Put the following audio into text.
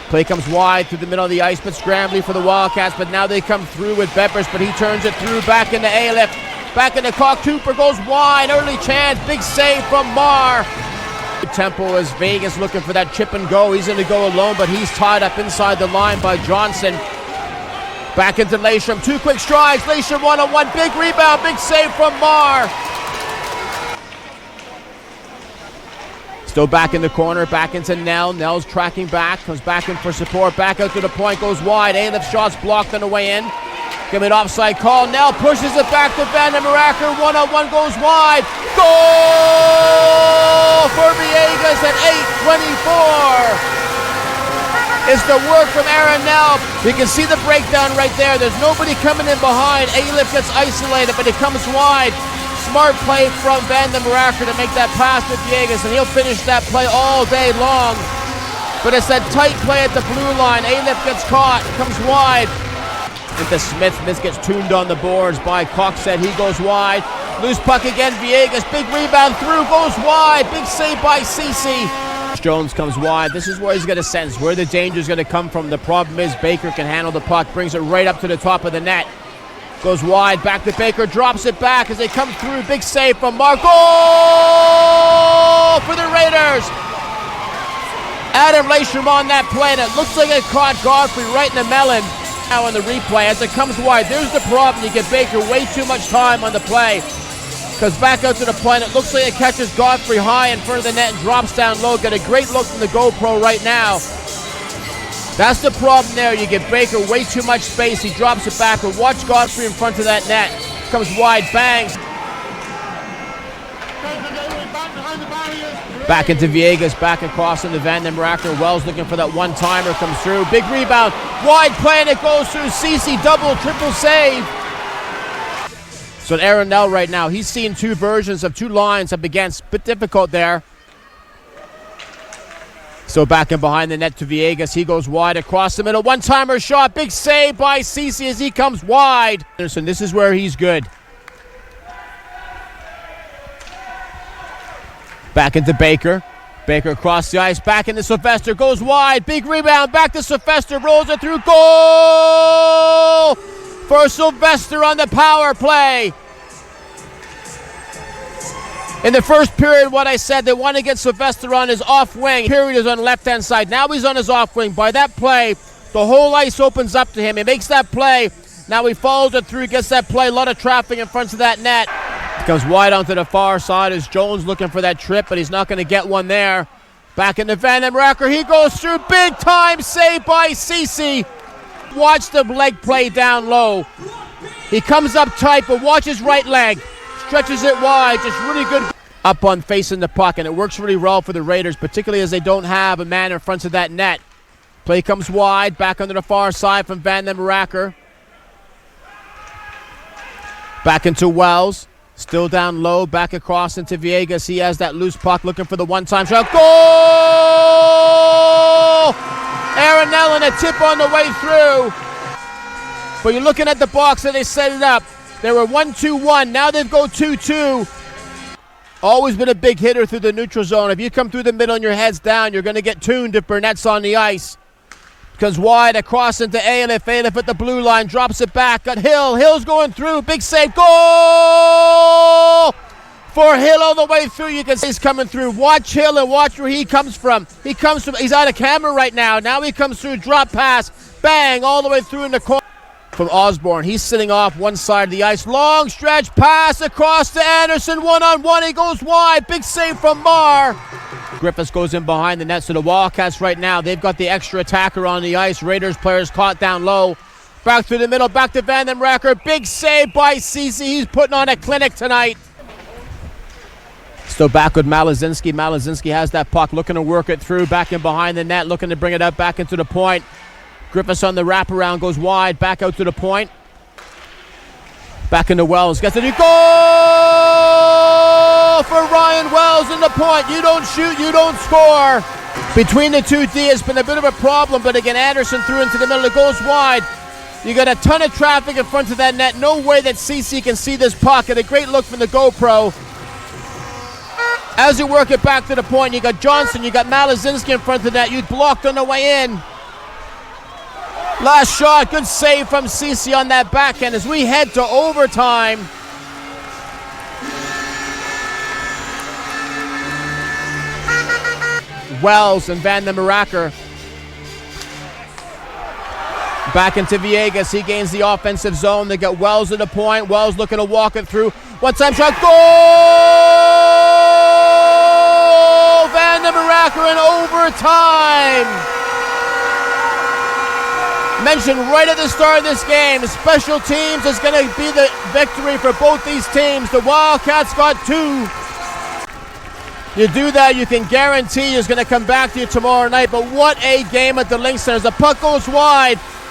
Play comes wide through the middle of the ice, but scrambling for the Wildcats, but now they come through with Beppers, but he turns it through, back into Ailiff, back into Cock. Cooper goes wide, early chance, big save from Marr. Tempo as Vegas looking for that chip and go. He's going to go alone, but he's tied up inside the line by Johnson. Back into Lasham, 2 quick strides, Lasham one-on-one, big rebound, big save from Marr. Still back in the corner, back into Nell. Nell's tracking back, comes back in for support, back out to the point, goes wide. Ailiff shots blocked on the way in. Give it offside call. Nell pushes it back to Van den Meraker. One-on-one goes wide. Goal for Villegas at 8:24. It's the work from Aaron Nell. You can see the breakdown right there. There's nobody coming in behind. Ailiff gets isolated, but it comes wide. Smart play from Van den Meraker to make that pass to Villegas, and he'll finish that play all day long. But it's that tight play at the blue line. Ailiff gets caught, comes wide. Into Smith. Smith gets tuned on the boards by Coxhead. He goes wide. Loose puck again. Villegas. Big rebound through. Goes wide. Big save by Cece. Jones comes wide. This is where he's going to sense where the danger is going to come from. The problem is Baker can handle the puck. Brings it right up to the top of the net. Goes wide. Back to Baker. Drops it back as they come through. Big save from Mark. Goal for the Raiders. Adam Lasham on that play. And it looks like it caught Godfrey right in the melon. Now on the replay as it comes wide, there's the problem. You get Baker way too much time on the play, because back out to the point, it looks like it catches Godfrey high in front of the net and drops down low. Get a great look from the GoPro right now. That's the problem there. You get Baker way too much space. He drops it back, but watch Godfrey in front of that net. Comes wide, bangs. Back into Villegas, back across into Van den Meraker. Wells looking for that one-timer, comes through. Big rebound, wide play, and it goes through. Cece double, triple save. So Aaron Nell right now, he's seeing 2 versions of 2 lines up against. Bit difficult there. So back in behind the net to Villegas. He goes wide across the middle. One-timer shot, big save by Cece as he comes wide. Anderson, this is where he's good. Back into Baker. Baker across the ice. Back into Sylvester. Goes wide. Big rebound. Back to Sylvester. Rolls it through. Goal for Sylvester on the power play. In the first period, what I said, they want to get Sylvester on his off wing. Period is on the left-hand side. Now he's on his off wing. By that play, the whole ice opens up to him. He makes that play. Now he follows it through. Gets that play. A lot of traffic in front of that net. Comes wide onto the far side as Jones looking for that trip, but he's not going to get one there. Back into Van den Meraker. He goes through. Big time save by Cece. Watch the leg play down low. He comes up tight, but watch his right leg. Stretches it wide. Just really good up on facing the puck, and it works really well for the Raiders, particularly as they don't have a man in front of that net. Play comes wide. Back onto the far side from Van den Meraker. Back into Wells. Still down low, back across into Villegas. He has that loose puck, looking for the one-time shot. Goal! Aaron Nell and a tip on the way through. But you're looking at the box and they set it up. They were 1-2-1. Now they've go 2-2. Always been a big hitter through the neutral zone. If you come through the middle and your head's down, you're going to get tuned if Burnett's on the ice. Comes wide across into Ailiff. Ailiff at the blue line, drops it back. Got Hill. Hill's going through. Big save. Goal for Hill all the way through. You can see he's coming through. Watch Hill and watch where he comes from. He's out of camera right now. Now he comes through. Drop pass. Bang. All the way through in the corner. From Osborne. He's sitting off one side of the ice. Long stretch pass across to Anderson. One-on-one. He goes wide. Big save from Marr. Griffiths goes in behind the net. So the Wildcats right now, they've got the extra attacker on the ice. Raiders players caught down low. Back through the middle, back to Van den Meraker. Big save by Cece. He's putting on a clinic tonight. Still back with Malazinski. Malazinski has that puck, looking to work it through. Back in behind the net, looking to bring it up back into the point. Griffiths on the wraparound, goes wide, back out to the point. Back into Wells. Gets a new goal for Ryan Wells in the point. You don't shoot, you don't score. Between the two D, it's been a bit of a problem, but again, Anderson threw into the middle. It goes wide. You got a ton of traffic in front of that net. No way that CC can see this puck. And a great look from the GoPro. As you work it back to the point, you got Johnson, you got Malazinski in front of that. You blocked on the way in. Last shot, good save from Cece on that backhand as we head to overtime. Wells and Van den Meraker. Back into Villegas. He gains the offensive zone. They get Wells at the point. Wells looking to walk it through. One-time shot. Goal! Van den Meraker in overtime. Mentioned right at the start of this game, special teams is going to be the victory for both these teams. The Wildcats got 2. You do that, you can guarantee he's going to come back to you tomorrow night. But what a game at the Link Center. As the puck goes wide,